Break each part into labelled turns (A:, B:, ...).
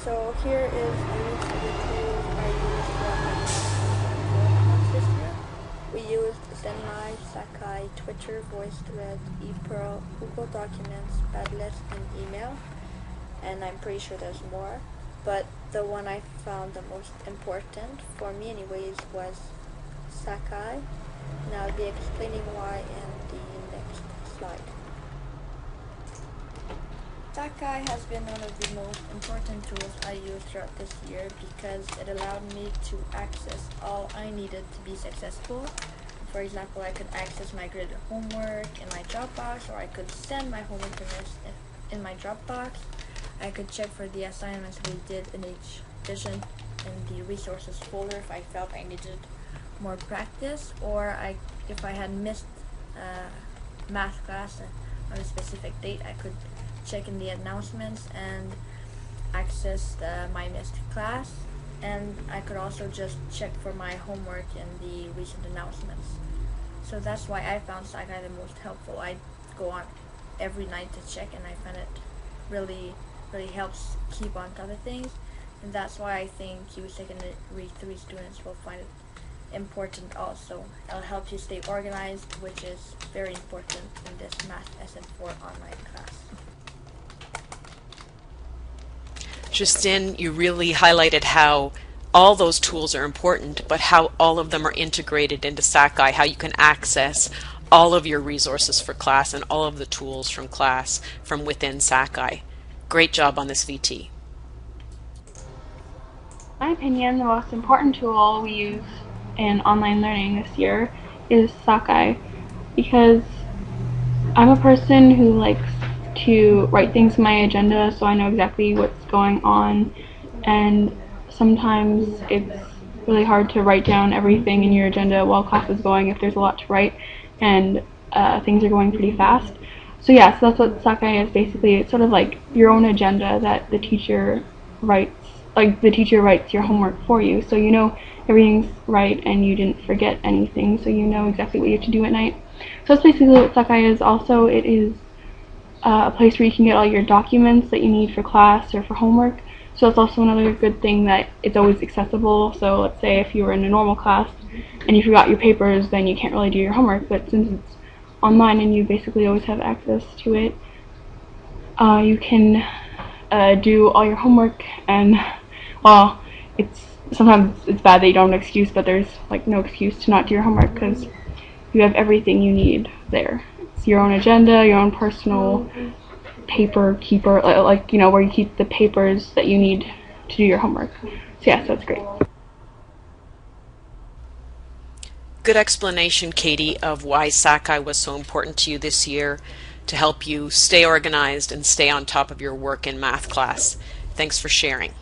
A: So here is a list of the tools I used for my math this year. We used Zenlai, Sakai, Twitter, VoiceThread, ePearl, Google Documents, Padlet, and email. And I'm pretty sure there's more. But the one I found the most important, for me anyways, was Sakai. And I'll be explaining why in the next slide. Sakai has been one of the most important tools I used throughout this year because it allowed me to access all I needed to be successful. For example, I could access my graded homework in my Dropbox, or I could send my homework to miss in my Dropbox. I could check for the assignments we did in each edition in the resources folder if I felt I needed more practice, or if I had missed math class on a specific date, I could check in the announcements and access my missed class, and I could also just check for my homework in the recent announcements. So that's why I found Sakai the most helpful. I go on every night to check, and I find it really helps keep on top of things, and that's why I think you secondary 3 students will find it important also. It'll help you stay organized, which is very important in this Math SN4 online class.
B: Justine, you really highlighted how all those tools are important, but how all of them are integrated into Sakai, how you can access all of your resources for class and all of the tools from class from within Sakai. Great job on this VT.
C: In my opinion, the most important tool we use in online learning this year is Sakai, because I'm a person who likes to write things in my agenda so I know exactly what's going on, and sometimes it's really hard to write down everything in your agenda while class is going if there's a lot to write and things are going pretty fast. So yeah, so that's what Sakai is basically. It's sort of like your own agenda that the teacher writes, like the teacher writes your homework for you, so you know everything's right and you didn't forget anything, so you know exactly what you have to do at night. So that's basically what Sakai is. Also, it is a place where you can get all your documents that you need for class or for homework. So that's also another good thing, that it's always accessible. So let's say if you were in a normal class and you forgot your papers, then you can't really do your homework, but since it's online and you basically always have access to it, you can do all your homework. And well, sometimes it's bad that you don't have an excuse, but there's like no excuse to not do your homework because you have everything you need there. It's your own agenda, your own personal paper keeper, like you know, where you keep the papers that you need to do your homework. So yeah, so that's great.
B: Good explanation, Katie, of why Sakai was so important to you this year to help you stay organized and stay on top of your work in math class. Thanks for sharing.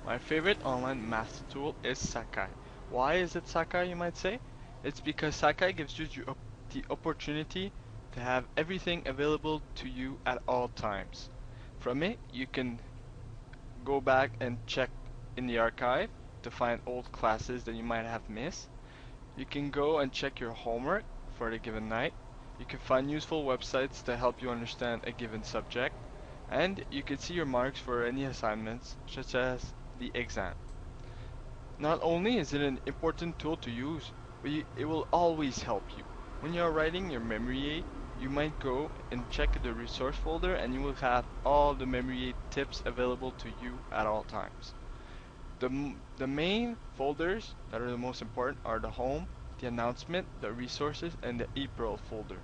D: My favorite online math tool is Sakai. Why is it Sakai, you might say? It's because Sakai gives you the opportunity to have everything available to you at all times. From it, you can go back and check in the archive to find old classes that you might have missed. You can go and check your homework for the given night. You can find useful websites to help you understand a given subject. And you can see your marks for any assignments, such as the exam. Not only is it an important tool to use, but it will always help you. When you are writing your memory aid, you might go and check the resource folder and you will have all the memory aid tips available to you at all times. The main folders that are the most important are the home, the announcement, the resources, and the ePearl folder.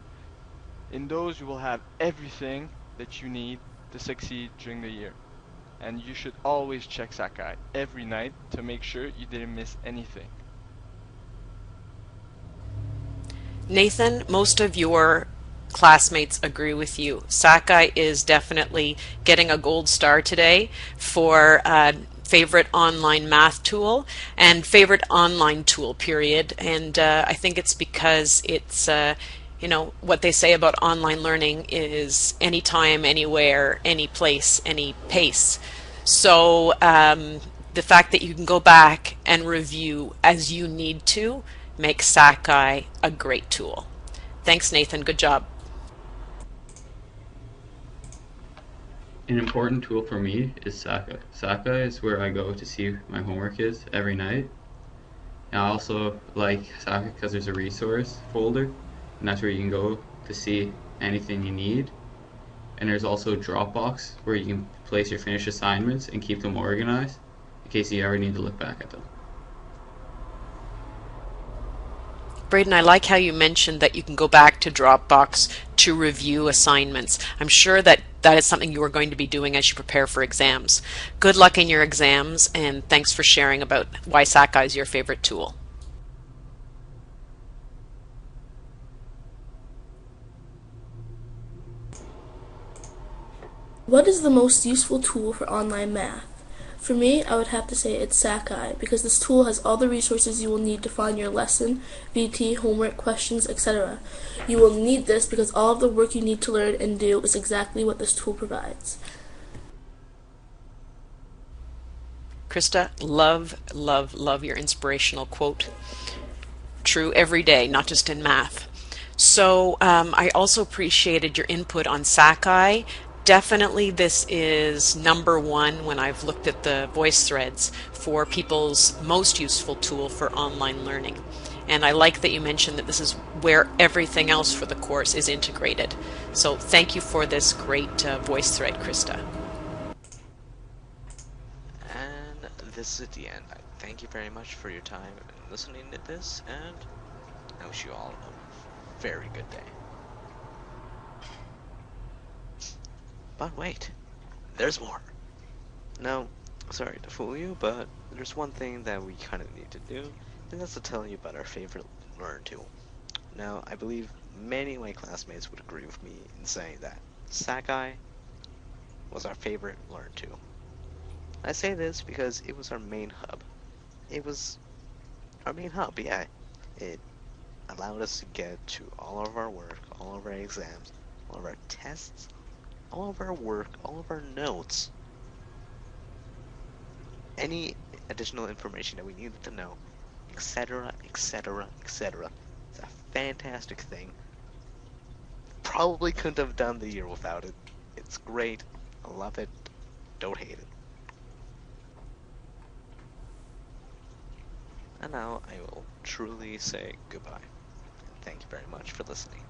D: In those you will have everything that you need to succeed during the year. And you should always check Sakai every night to make sure you didn't miss anything.
B: Nathan, most of your classmates agree with you. Sakai is definitely getting a gold star today for favorite online math tool and favorite online tool, period. And I think it's because it's you know, what they say about online learning is anytime, anywhere, any place, any pace. So the fact that you can go back and review as you need to makes Sakai a great tool. Thanks, Nathan. Good job.
E: An important tool for me is Saka. Saka is where I go to see my homework is every night. And I also like Saka because there's a resource folder, and that's where you can go to see anything you need. And there's also Dropbox where you can place your finished assignments and keep them organized in case you ever need to look back at them.
B: Braden, I like how you mentioned that you can go back to Dropbox to review assignments. I'm sure that that is something you are going to be doing as you prepare for exams. Good luck in your exams, and thanks for sharing about why Sakai is your favorite tool.
F: What is the most useful tool for online math? For me, I would have to say it's Sakai, because this tool has all the resources you will need to find your lesson, VT, homework, questions, etc. You will need this because all of the work you need to learn and do is exactly what this tool provides.
B: Krista, love, love, love your inspirational quote. True every day, not just in math. So I also appreciated your input on Sakai. Definitely this is number one when I've looked at the voice threads for people's most useful tool for online learning. And I like that you mentioned that this is where everything else for the course is integrated. So thank you for this great voice thread, Krista.
G: And this is the end. Thank you very much for your time and listening to this, and I wish you all a very good day. But wait, there's more. Now, sorry to fool you, but there's one thing that we kind of need to do, and that's to tell you about our favorite learn tool. Now, I believe many of my classmates would agree with me in saying that Sakai was our favorite learn tool. I say this because it was our main hub. It was our main hub, yeah. It allowed us to get to all of our work, all of our exams, all of our tests, all of our work, all of our notes, any additional information that we needed to know, etc., etc., etc. It's a fantastic thing. Probably couldn't have done the year without it. It's great. I love it. Don't hate it. And now I will truly say goodbye. Thank you very much for listening.